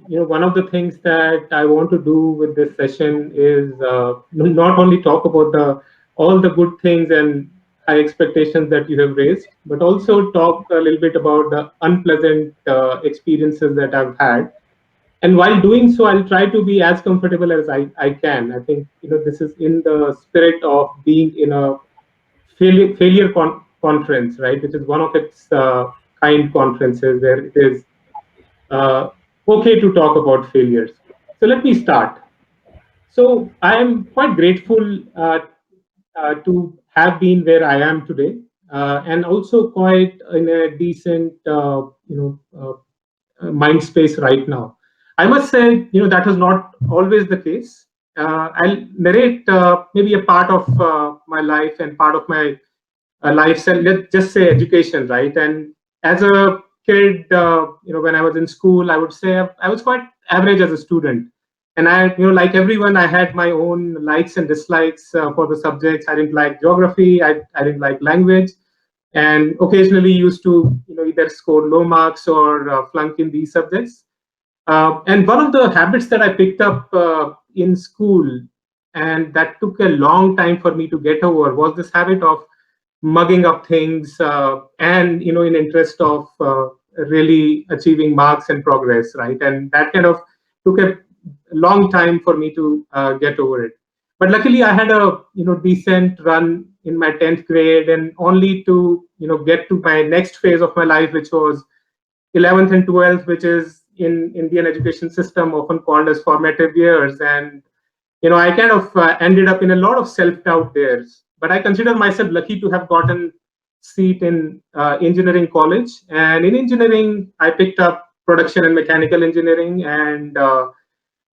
one of the things that I want to do with this session is not only talk about the all the good things and high expectations that you have raised, but also talk a little bit about the unpleasant experiences that I've had. And while doing so, I'll try to be as comfortable as I can. I think this is in the spirit of being in a failure conference, right? Which is one of its kind conferences where it is uh, okay to talk about failures. So let me start. So I am quite grateful to have been where I am today, and also quite in a decent, mind space right now. I must say, that was not always the case. I'll narrate maybe a part of my life and part of my life, and let's just say education, right? And as a kid, when I was in school, I would say I was quite average as a student. And like everyone, I had my own likes and dislikes for the subjects. I didn't like geography. I didn't like language, and occasionally used to, either score low marks or flunk in these subjects. And one of the habits that I picked up in school, and that took a long time for me to get over, was this habit of mugging up things, and in interest of really achieving marks and progress, right? And that kind of took a long time for me to get over it. But luckily I had a decent run in my 10th grade, and only to get to my next phase of my life, which was 11th and 12th, which is in Indian education system often called as formative years. And I kind of ended up in a lot of self-doubt there. But I consider myself lucky to have gotten seat in engineering college. And in engineering, I picked up production and mechanical engineering. And uh,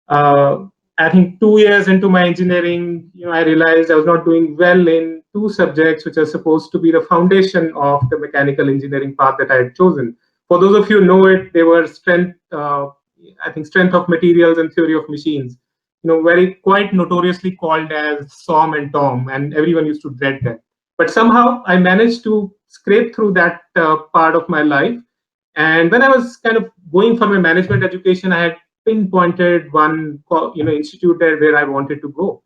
I think 2 years into my engineering, I realized I was not doing well in two subjects, which are supposed to be the foundation of the mechanical engineering path that I had chosen. For those of you who know it, they were I think strength of materials and theory of machines. Very quite notoriously called as SOM and TOM, and everyone used to dread them. But somehow I managed to scrape through that part of my life. And when I was kind of going for my management education, I had pinpointed one institute there where I wanted to go.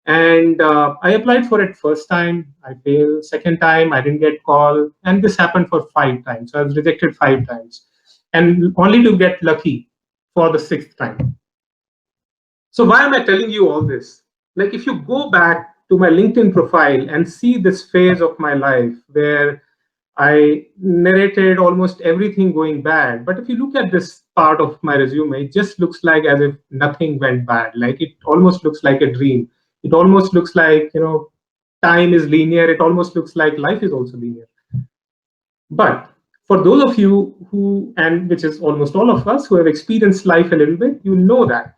And I applied for it first time, I failed. Second time, I didn't get call, and this happened for 5 times. So I was rejected 5 times, and only to get lucky for the sixth time. So why am I telling you all this? Like, if you go back to my LinkedIn profile and see this phase of my life where I narrated almost everything going bad. But if you look at this part of my resume, it just looks like as if nothing went bad. Like, it almost looks like a dream. It almost looks like, time is linear. It almost looks like life is also linear. But for those of you who, and which is almost all of us who have experienced life a little bit, you know that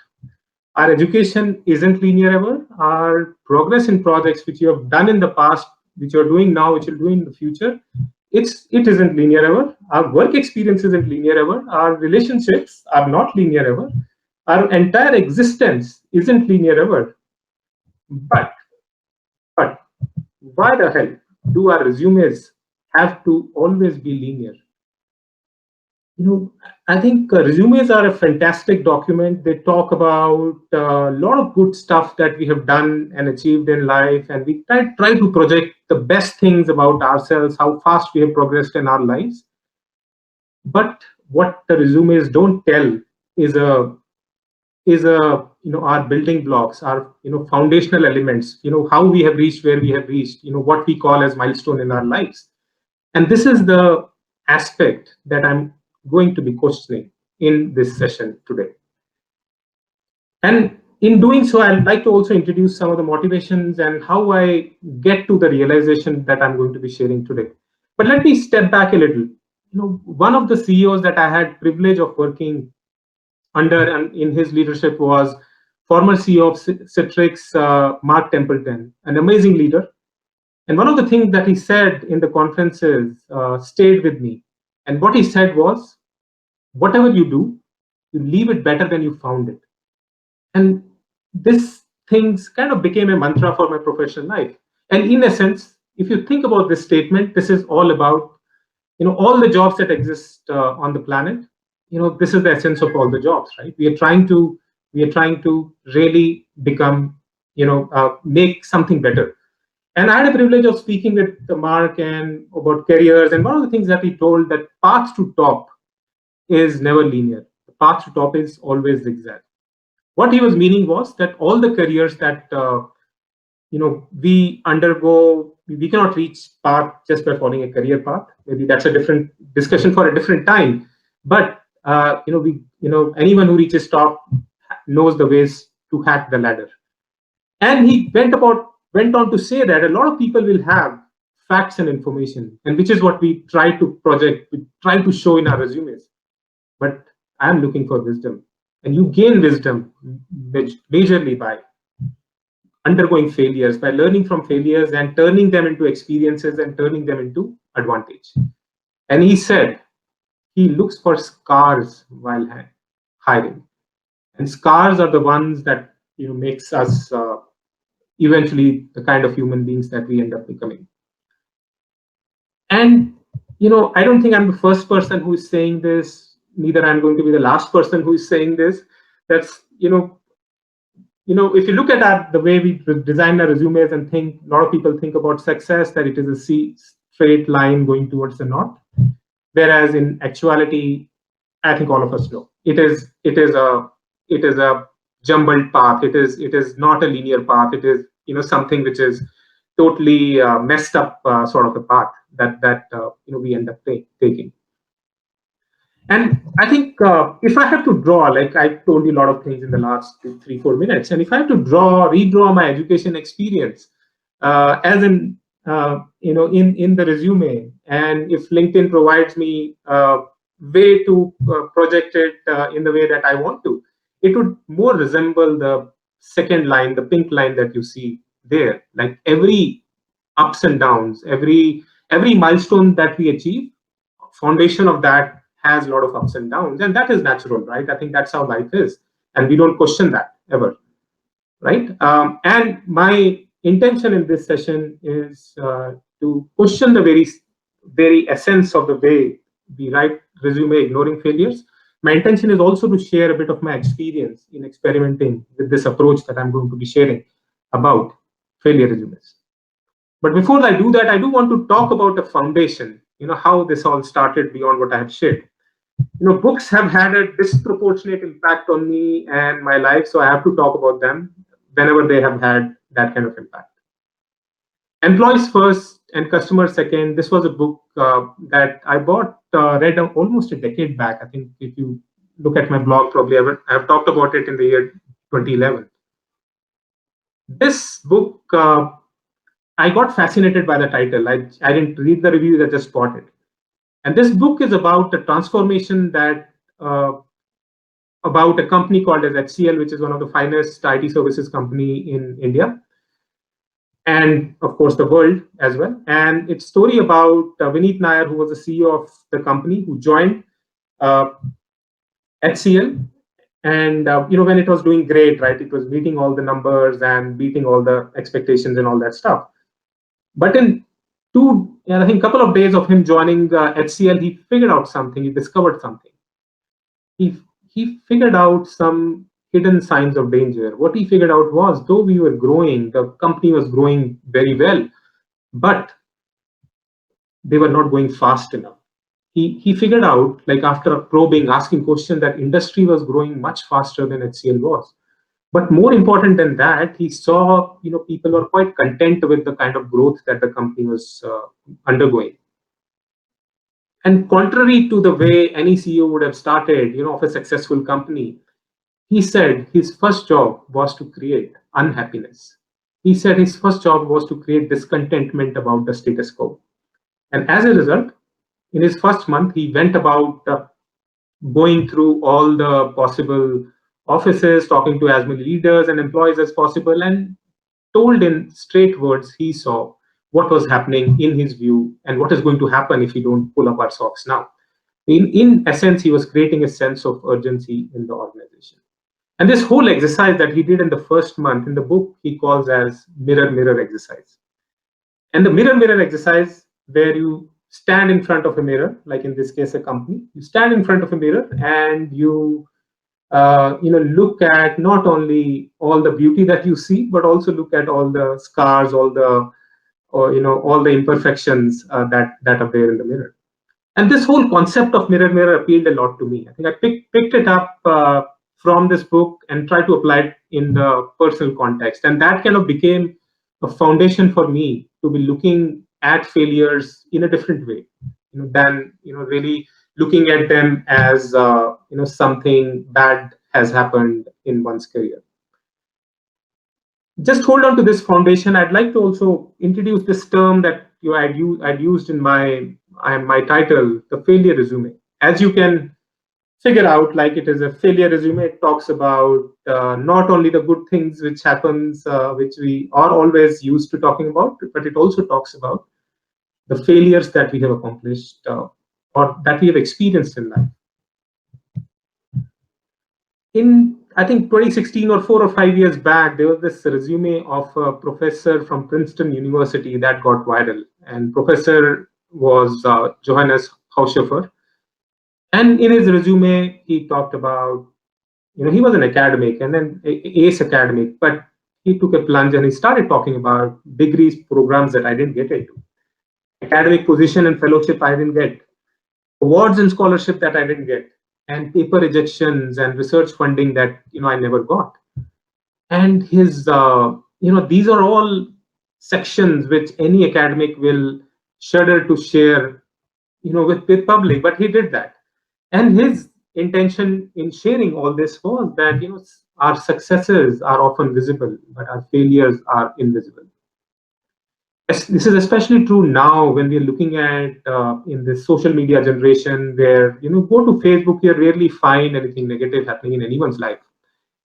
our education isn't linear ever. Our progress in projects which you have done in the past, which you're doing now, which you'll do in the future, it isn't linear ever. Our work experience isn't linear ever. Our relationships are not linear ever. Our entire existence isn't linear ever. But but why the hell do our resumes have to always be linear? I think resumes are a fantastic document. They talk about a lot of good stuff that we have done and achieved in life, and we try to project the best things about ourselves, how fast we have progressed in our lives. But what the resumes don't tell is a our building blocks, our foundational elements. How we have reached where we have reached. What we call as milestone in our lives. And this is the aspect that I'm going to be questioning in this session today. And in doing so, I'd like to also introduce some of the motivations and how I get to the realization that I'm going to be sharing today. But let me step back a little. One of the CEOs that I had privilege of working under and in his leadership was former CEO of Citrix, Mark Templeton, an amazing leader. And one of the things that he said in the conferences stayed with me. And what he said was, whatever you do, you leave it better than you found it. And this things kind of became a mantra for my professional life. And in essence, if you think about this statement, this is all about all the jobs that exist on the planet. this is the essence of all the jobs, right? We are trying to really become, make something better. And I had a privilege of speaking with Mark and about careers, and one of the things that he told, that path to top is never linear. The path to top is always zigzag. What he was meaning was that all the careers that we undergo, we cannot reach path just by following a career path. Maybe that's a different discussion for a different time. But anyone who reaches top knows the ways to hack the ladder. And he went on to say that a lot of people will have facts and information, and which is what we try to project, we try to show in our resumes. But I'm looking for wisdom, and you gain wisdom majorly by undergoing failures, by learning from failures and turning them into experiences and turning them into advantage. And he said he looks for scars while hiring, and scars are the ones that makes us eventually the kind of human beings that we end up becoming. And I don't think I'm the first person who is saying this, neither I'm going to be the last person who is saying this. That's if you look at the way we design our resumes and think, a lot of people think about success that it is a straight line going towards the north, whereas in actuality, I think all of us know it is a jumbled path. It is not a linear path. It is something which is totally messed up sort of a path that we end up taking. And I think if I have to draw, like I told you a lot of things in the last 3-4 minutes, and if I have to redraw my education experience as in the resume, and if LinkedIn provides me a way to project it in the way that I want to, it would more resemble the second line, the pink line that you see there. Like every ups and downs, every milestone that we achieve, foundation of that has a lot of ups and downs, and that is natural, right? I think that's how life is, and we don't question that ever, right? And my intention in this session is to question the very essence of the way we write resume, ignoring failures. My intention is also to share a bit of my experience in experimenting with this approach that I'm going to be sharing about failure resumes. But before I do that, I do want to talk about the foundation, how this all started beyond what I have shared. Books have had a disproportionate impact on me and my life, so I have to talk about them whenever they have had that kind of impact. Employees First and Customers Second. This was a book that I read almost a decade back. I think if you look at my blog, probably I have talked about it in the year 2011. This book, I got fascinated by the title. I didn't read the reviews, I just bought it. And this book is about a transformation about a company called as HCL, which is one of the finest IT services company in India, and of course the world as well. And it's a story about Vineet Nair, who was the CEO of the company, who joined HCL. And when it was doing great, right, it was meeting all the numbers and beating all the expectations and all that stuff. But in I think, couple of days of him joining HCL, he figured out something. He discovered something. He figured out some hidden signs of danger. What he figured out was, though we were growing, the company was growing very well, but they were not going fast enough. He figured out, like after probing, asking questions, that industry was growing much faster than HCL was. But more important than that, he saw, people were quite content with the kind of growth that the company was undergoing. And contrary to the way any CEO would have started, of a successful company, he said his first job was to create unhappiness. He said his first job was to create discontentment about the status quo. And as a result, in his first month, he went about going through all the possible offices, talking to as many leaders and employees as possible, and told in straight words he saw what was happening in his view and what is going to happen if we don't pull up our socks now. In essence, he was creating a sense of urgency in the organization. And this whole exercise that he did in the first month, in the book, he calls as mirror, mirror exercise. And the mirror, mirror exercise, where you stand in front of a mirror, like in this case, a company. You stand in front of a mirror and you look at not only all the beauty that you see, but also look at all the scars, all the or all the imperfections that are there in the mirror. And this whole concept of mirror appealed a lot to me. I think I picked it up from this book and tried to apply it in the personal context, and that kind of became a foundation for me to be looking at failures in a different way, than really looking at them as something bad has happened in one's career. Just hold on to this foundation. I'd like to also introduce this term that I'd used in my title, the failure resume. As you can figure out, like, it is a failure resume. It talks about not only the good things which happens, which we are always used to talking about, but it also talks about the failures that we have accomplished or that we have experienced in life. In, I think, 2016 or 4 or 5 years back, there was this resume of a professor from Princeton University that got viral, and professor was Johannes Haushofer. And in his resume, he talked about, he was an academic and then ace academic, but he took a plunge and he started talking about degrees, programs that I didn't get into, academic position and fellowship I didn't get, awards and scholarship that I didn't get, and paper rejections and research funding that I never got. And his these are all sections which any academic will shudder to share with public, but he did that. And his intention in sharing all this was that our successes are often visible, but our failures are invisible. This is especially true now when we are looking at in this social media generation, where go to Facebook, you rarely find anything negative happening in anyone's life,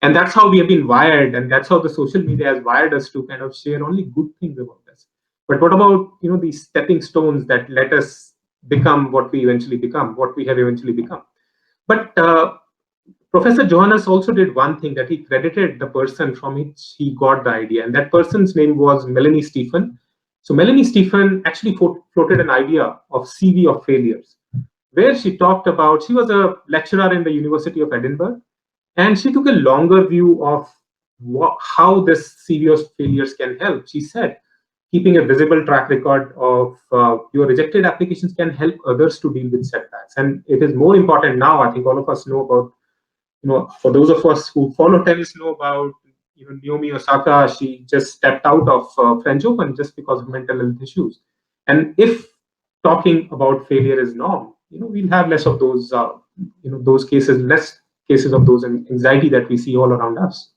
and that's how we have been wired, and that's how the social media has wired us to kind of share only good things about us. But what about these stepping stones that let us become what we eventually become, what we have eventually become? But Professor Johannes also did one thing, that he credited the person from which he got the idea, and that person's name was Melanie Stephen. So Melanie Stephen actually floated an idea of CV of failures, where she talked about, she was a lecturer in the University of Edinburgh, and she took a longer view of how this CV of failures can help. She said, keeping a visible track record of your rejected applications can help others to deal with setbacks. And it is more important now. I think all of us know about, for those of us who follow tennis, know about Naomi Osaka. She just stepped out of French Open just because of mental health issues. And if talking about failure is norm, we'll have less of those those cases, less cases of those anxiety that we see all around us.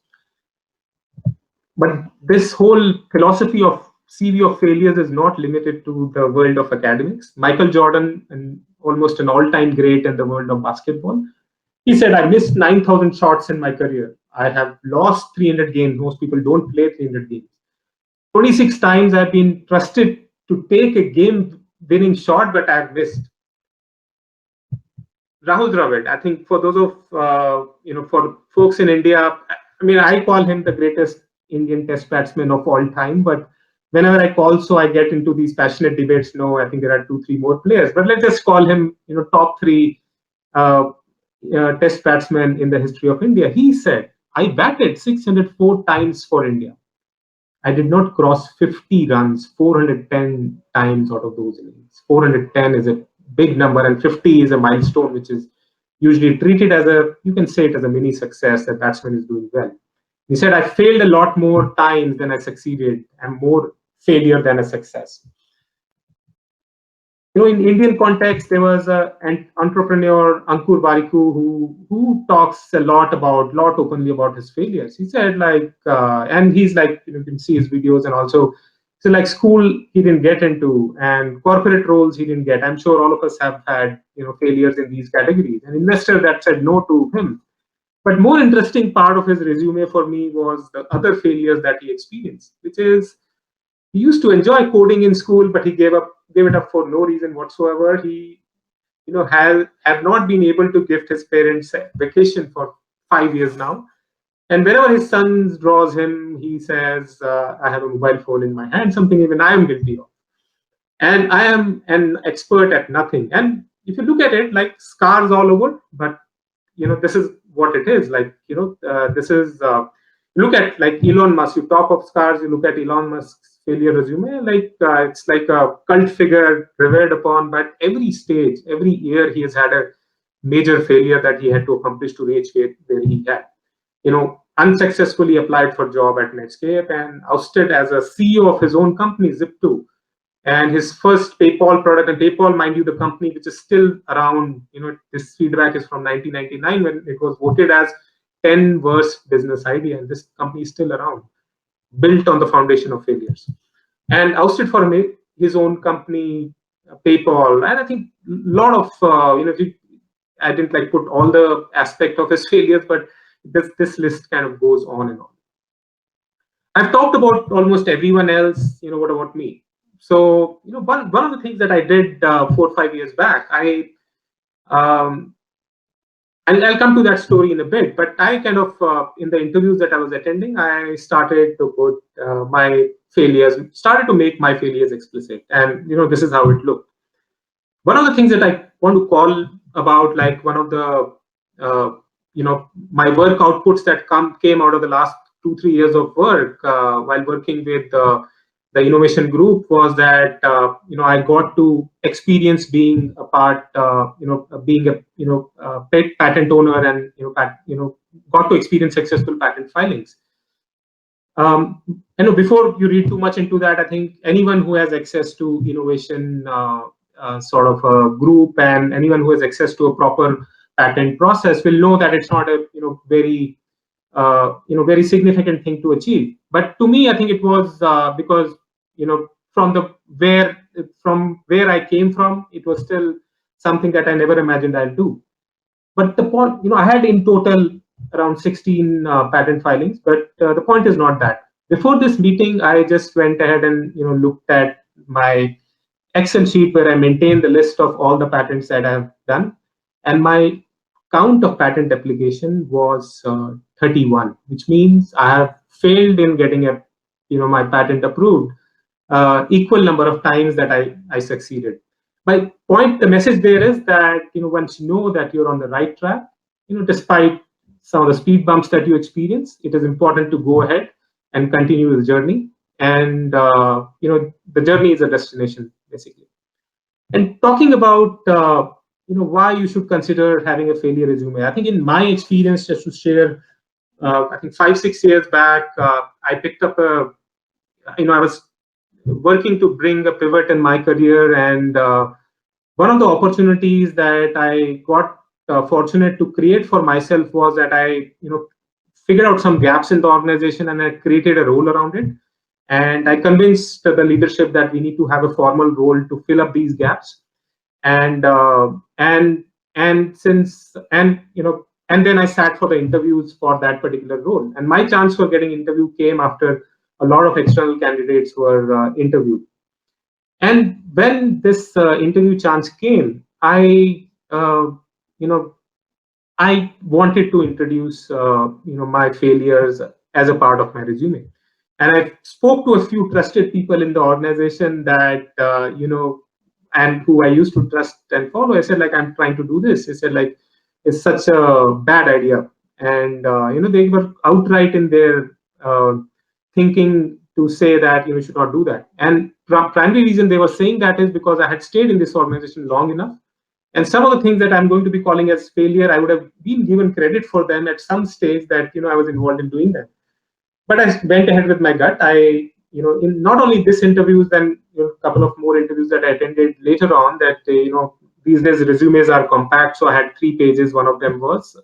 But this whole philosophy of CV of failures is not limited to the world of academics. Michael Jordan, and almost an all-time great in the world of basketball, he said, I missed 9,000 shots in my career. I have lost 300 games. Most people don't play 300 games. 26 times I've been trusted to take a game-winning shot, but I've missed. Rahul Dravid, I think for those of, for folks in India, I mean, I call him the greatest Indian test batsman of all time, but whenever I call, so I get into these passionate debates. No, I think there are 2-3 more players, but let's just call him, top 3 test batsmen in the history of India. He said, I batted 604 times for India. I did not cross 50 runs 410 times out of those innings. 410 is a big number, and 50 is a milestone, which is usually treated as you can say it as a mini success, that batsman is doing well. He said, I failed a lot more times than I succeeded, and more failure than a success. In Indian context, there was an entrepreneur, Ankur Warikoo, who talks a lot openly about his failures. He said, and he's like, you can see his videos, and also, so like school he didn't get into, and corporate roles he didn't get. I'm sure all of us have had, failures in these categories. An investor that said no to him. But more interesting part of his resume for me was the other failures that he experienced, which is, he used to enjoy coding in school, but he gave it up for no reason whatsoever. He, have not been able to gift his parents a vacation for 5 years now. And whenever his son draws him, he says, I have a mobile phone in my hand, something even I am guilty of. and I am an expert at nothing. And if you look at it, like scars all over, but this is what it is. Like this is look at like Elon Musk. You talk of scars, you look at Elon Musk's failure resume. Like it's like a cult figure revered upon. But every stage, every year, he has had a major failure that he had to accomplish to reach where he had. Unsuccessfully applied for job at Netscape and ousted as a CEO of his own company, Zip2. And his first PayPal product, and PayPal, mind you, the company which is still around, this feedback is from 1999 when it was voted as 10 worst business idea, and this company is still around, built on the foundation of failures. And ousted for his own company, PayPal, and I think a lot of, I didn't like put all the aspect of his failures, but this list kind of goes on and on. I've talked about almost everyone else. What about me? So, one of the things that I did 4 or 5 years back, I'll come to that story in a bit. But I kind of, in the interviews that I was attending, I started to put started to make my failures explicit, and this is how it looked. One of the things that I want to call about, like one of the, my work outputs that came out of the last 2 3 years of work while working with the innovation group, was that I got to experience being a part, being a patent owner, and got to experience successful patent filings. Before you read too much into that, I think anyone who has access to innovation sort of a group, and anyone who has access to a proper patent process will know that it's not a very very significant thing to achieve. But to me, I think it was because from where I came from, it was still something that I never imagined I'll do. But the point, I had in total around 16 patent filings. But the point is not that. Before this meeting, I just went ahead and looked at my Excel sheet where I maintain the list of all the patents that I've done, and my count of patent application was 31, which means I have failed in getting my patent approved equal number of times that I succeeded. My point, the message there is that once you know that you're on the right track, despite some of the speed bumps that you experience, it is important to go ahead and continue the journey. And the journey is a destination, basically. And talking about why you should consider having a failure resume, I think in my experience, just to share, I think 5 6 years back, I picked up I was working to bring a pivot in my career, and one of the opportunities that I got fortunate to create for myself was that I figured out some gaps in the organization, and I created a role around it. And I convinced the leadership that we need to have a formal role to fill up these gaps. And since and then I sat for the interviews for that particular role. And my chance for getting interview came after a lot of external candidates were interviewed. And when this interview chance came, I wanted to introduce my failures as a part of my resume. And I spoke to a few trusted people in the organization that and who I used to trust and follow. I said, like, I'm trying to do this. I said, like, it's such a bad idea. And they were outright in their thinking to say that you should not do that. And primary reason they were saying that is because I had stayed in this organization long enough, and some of the things that I'm going to be calling as failure, I would have been given credit for them at some stage that I was involved in doing that. But I went ahead with my gut. I in not only this interviews, then a couple of more interviews that I attended later on, that these days resumes are compact, so I had 3 pages. One of them was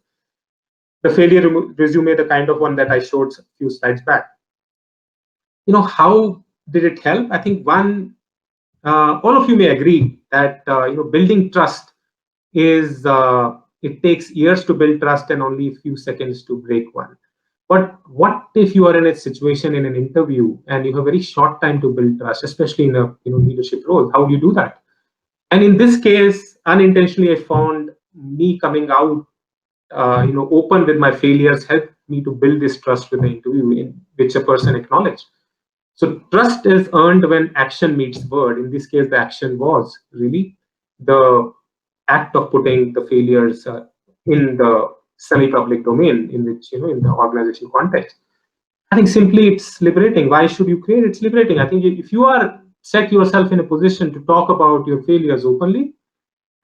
the failure resume, the kind of one that I showed a few slides back. How did it help? I think one, all of you may agree that building trust is it takes years to build trust and only a few seconds to break one. But what if you are in a situation in an interview and you have very short time to build trust, especially in a leadership role? How do you do that? And in this case, unintentionally, I found me coming out open with my failures helped me to build this trust with the interview, in which a person acknowledged. So trust is earned when action meets word. In this case, the action was really the act of putting the failures in the semi-public domain, in which, in the organization context. I think simply it's liberating. Why should you create? It's liberating. I think if you are set yourself in a position to talk about your failures openly,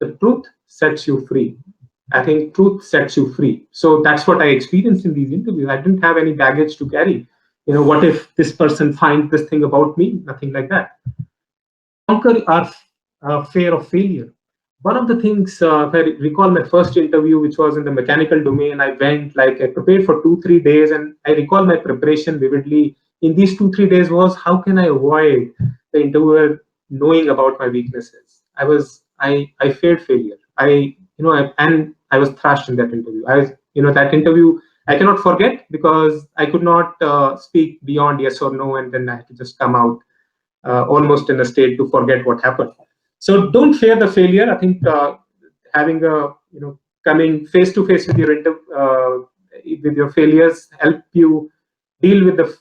the truth sets you free. I think truth sets you free. So that's what I experienced in these interviews. I didn't have any baggage to carry. What if this person finds this thing about me? Nothing like that. Conquer our fear of failure. One of the things, if I recall my first interview, which was in the mechanical domain, I went, like, I prepared for 2-3 days, and I recall my preparation vividly. In these 2-3 days was, how can I avoid the interviewer knowing about my weaknesses? I feared failure. And I was thrashed in that interview. That interview I cannot forget, because I could not speak beyond yes or no, and then I had to just come out almost in a state to forget what happened. So don't fear the failure. I think having a coming face to face with your failures help you deal with the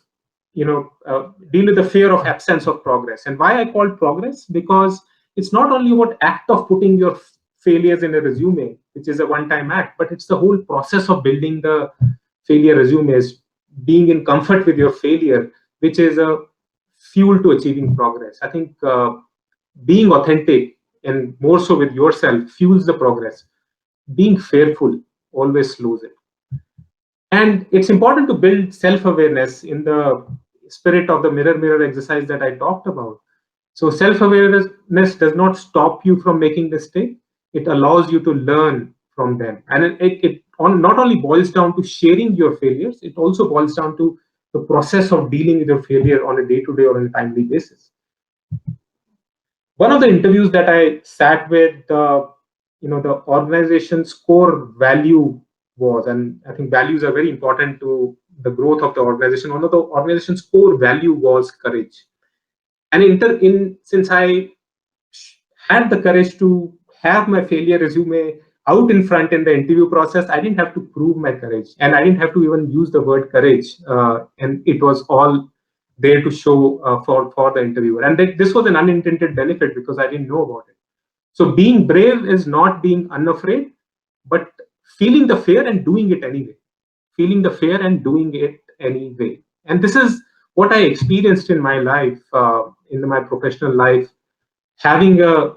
deal with the fear of absence of progress. And why I call progress, because it's not only about act of putting your failures in a resume, which is a one-time act, but it's the whole process of building the failure resumes, being in comfort with your failure, which is a fuel to achieving progress. I think being authentic, and more so with yourself, fuels the progress. Being fearful always slows it. And it's important to build self-awareness in the spirit of the mirror exercise that I talked about. So self-awareness does not stop you from making mistakes. It allows you to learn from them. And not only boils down to sharing your failures, it also boils down to the process of dealing with your failure on a day-to-day or on a timely basis. One of the interviews that I sat with, the organization's core value was, and I think values are very important to the growth of the organization. One of the organization's core value was courage. And since I had the courage to have my failure resume out in front in the interview process, I didn't have to prove my courage, and I didn't have to even use the word courage. And it was all there to show for the interviewer. And this was an unintended benefit, because I didn't know about it. So being brave is not being unafraid, but feeling the fear and doing it anyway. Feeling the fear and doing it anyway. And this is what I experienced in my life, in my professional life. Having a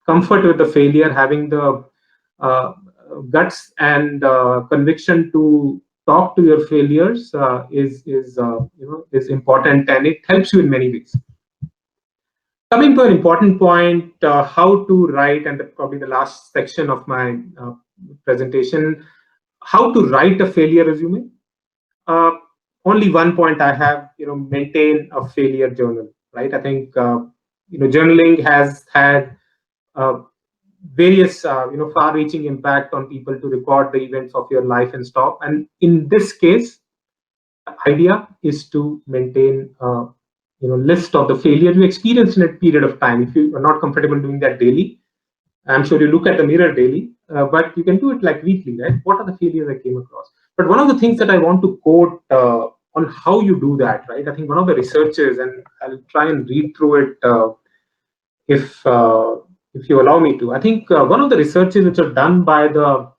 comfort with the failure, having the guts and conviction to talk to your failures is important, and it helps you in many ways. Coming to an important point, how to write, and probably the last section of my presentation, how to write a failure resume. Only one point I have, maintain a failure journal, right? I think, journaling has had various, far-reaching impact on people to record the events of your life and stop. And in this case, the idea is to maintain list of the failure you experienced in a period of time. If you are not comfortable doing that daily, I'm sure you look at the mirror daily, but you can do it like weekly, right? What are the failures I came across? But one of the things that I want to quote on how you do that, right? I think one of the researchers, and I'll try and read through it if you allow me to. I think one of the researches which are done by the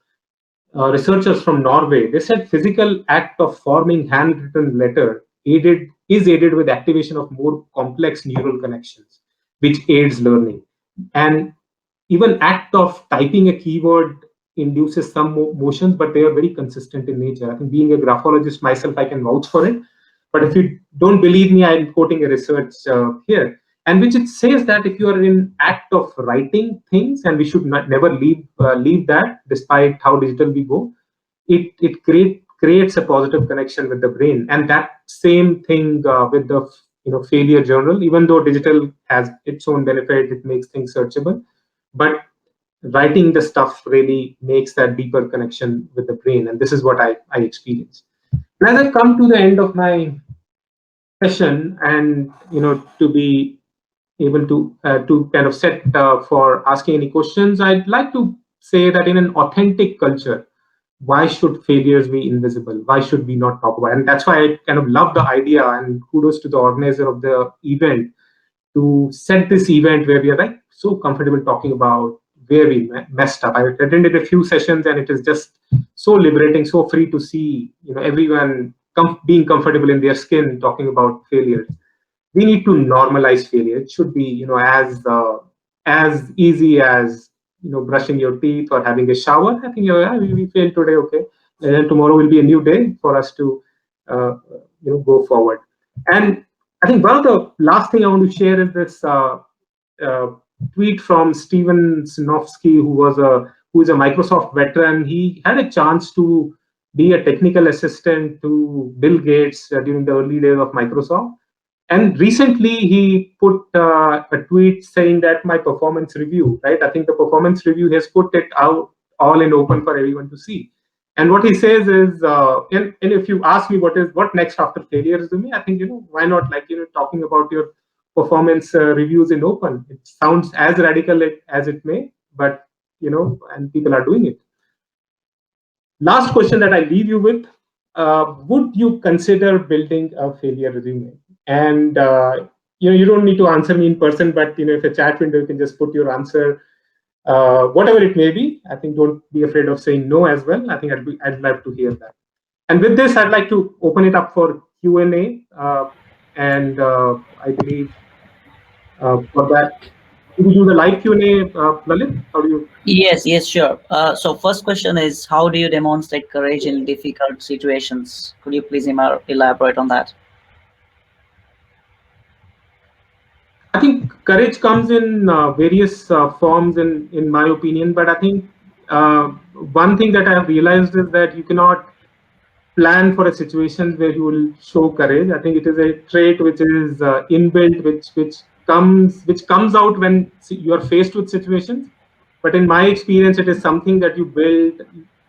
researchers from Norway, they said physical act of forming handwritten letter is aided with activation of more complex neural connections, which aids learning. And even act of typing a keyword induces some motions, but they are very consistent in nature. I think, being a graphologist myself, I can vouch for it. But if you don't believe me, I'm quoting a research here, and which it says that if you are in act of writing things, and we should never leave that, despite how digital we go, it creates a positive connection with the brain. And that same thing with the failure journal. Even though digital has its own benefit, it makes things searchable, but writing the stuff really makes that deeper connection with the brain. And this is what I experienced. And as I come to the end of my session, and to be able to kind of set for asking any questions, I'd like to say that in an authentic culture, why should failures be invisible? Why should we not talk about it? And that's why I kind of love the idea, and kudos to the organizer of the event to set this event where we are like so comfortable talking about where we messed up. I attended a few sessions, and it is just so liberating, so free to see, everyone being comfortable in their skin talking about failures. We need to normalize failure. It should be, as easy as brushing your teeth or having a shower. I think, yeah, we failed today, okay, and then tomorrow will be a new day for us to uh, go forward. And I think one of the last thing I want to share is this uh, tweet from Steven Sinofsky, who is a Microsoft veteran. He had a chance to be a technical assistant to Bill Gates during the early days of Microsoft. And recently, he put a tweet saying that my performance review, right? I think the performance review has put it out all in open for everyone to see. And what he says is, and if you ask me what next after failure resume, I think why not, like talking about your performance reviews in open. It sounds as radical as it may, but and people are doing it. Last question that I leave you with: would you consider building a failure resume? And you don't need to answer me in person, but if a chat window, you can just put your answer, whatever it may be. I think don't be afraid of saying no as well. I think I'd love to hear that. And with this, I'd like to open it up for Q&A, and I believe for that, do we do the live Q&A, Lalit? How do you? Yes, yes, sure. So first question is, how do you demonstrate courage in difficult situations? Could you please elaborate on that? I think courage comes in various forms, in my opinion. But I think uh, one thing that I have realized is that you cannot plan for a situation where you will show courage. I think it is a trait which is inbuilt, which comes out when you are faced with situations. But in my experience, it is something that you build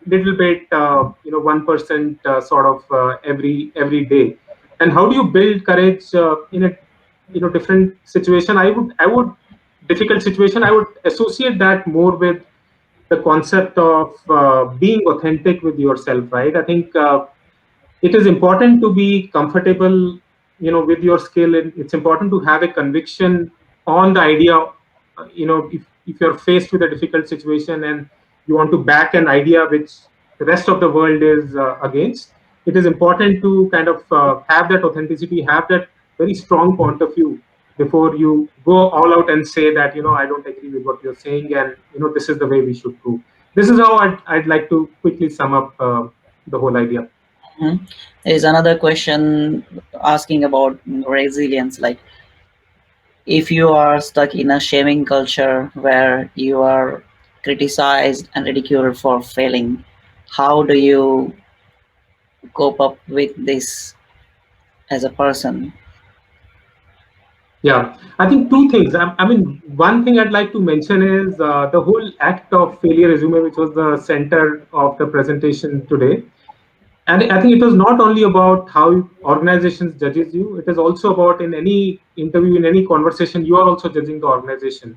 little bit, 1% sort of every day. And how do you build courage in a different situation? I would difficult situation. I would associate that more with the concept of being authentic with yourself, right? I think it is important to be comfortable with your skill, and it's important to have a conviction on the idea. If you're faced with a difficult situation and you want to back an idea which the rest of the world is against, it is important to kind of have that authenticity, have that very strong point of view before you go all out and say that I don't agree with what you're saying, and this is the way we should prove. This is how I'd like to quickly sum up the whole idea. Mhm. There is another question asking about resilience. Like, if you are stuck in a shaming culture where you are criticized and ridiculed for failing, how do you cope up with this as a person? Yeah, I think two things. I mean, one thing I'd like to mention is the whole act of failure resume, which was the center of the presentation today. And I think it was not only about how organizations judges you; it is also about in any interview, in any conversation, you are also judging the organization.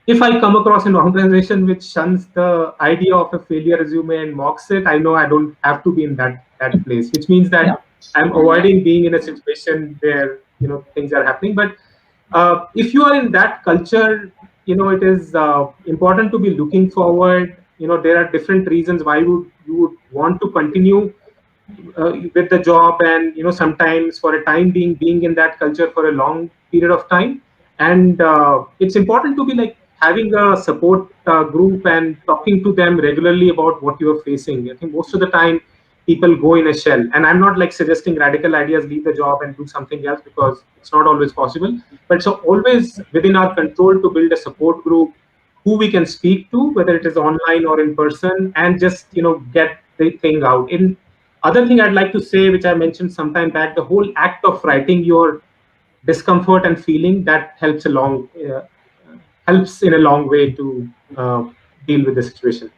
If I come across an organization which shuns the idea of a failure resume and mocks it, I know I don't have to be in that place, which means Yeah. that I'm avoiding being in a situation where things are happening. But if you are in that culture, it is important to be looking forward. There are different reasons why you would want to continue with the job, and sometimes for a time being in that culture for a long period of time. And it's important to be like having a support group and talking to them regularly about what you are facing. I think most of the time people go in a shell, and I'm not like suggesting radical ideas, leave the job and do something else, because it's not always possible. But it's always within our control to build a support group who we can speak to, whether it is online or in person, and just get the thing out. In other thing I'd like to say, which I mentioned sometime back, the whole act of writing your discomfort and feeling, that helps in a long way to deal with the situation.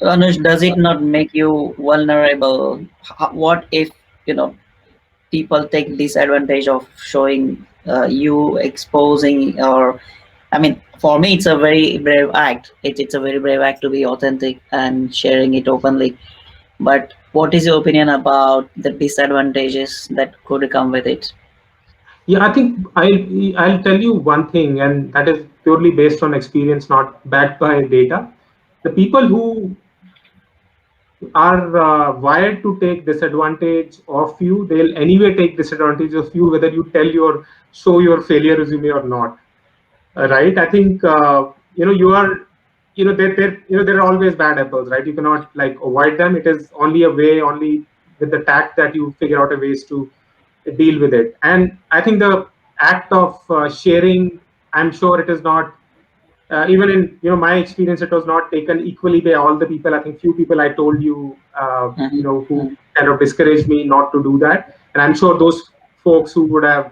Anush, does it not make you vulnerable? What if, you know, people take disadvantage of showing you exposing or I mean, for me, it's a very brave act. It's a very brave act to be authentic and sharing it openly. But what is your opinion about the disadvantages that could come with it? Yeah, I think I'll tell you one thing, and that is purely based on experience, not backed by data. The people who are wired to take disadvantage of you, they'll anyway take disadvantage of you, whether you tell your show your failure resume or not. Right? I think you are, there are always bad apples, right? You cannot like avoid them. It is only a way, only with the tact that you figure out a ways to deal with it. And I think the act of sharing, I'm sure it is not, even in my experience, it was not taken equally by all the people. I think few people I told you, who Mhm. kind of discouraged me not to do that, and I'm sure those folks who would have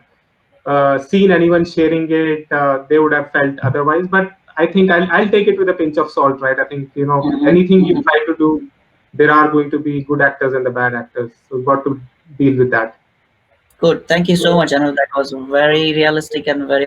seen anyone sharing it, they would have felt otherwise. But I think I'll take it with a pinch of salt, right? I think Mhm. anything you Mhm. try to do, there are going to be good actors and the bad actors, so you've got to deal with that. Good. Thank you so much, Anu. That was very realistic and very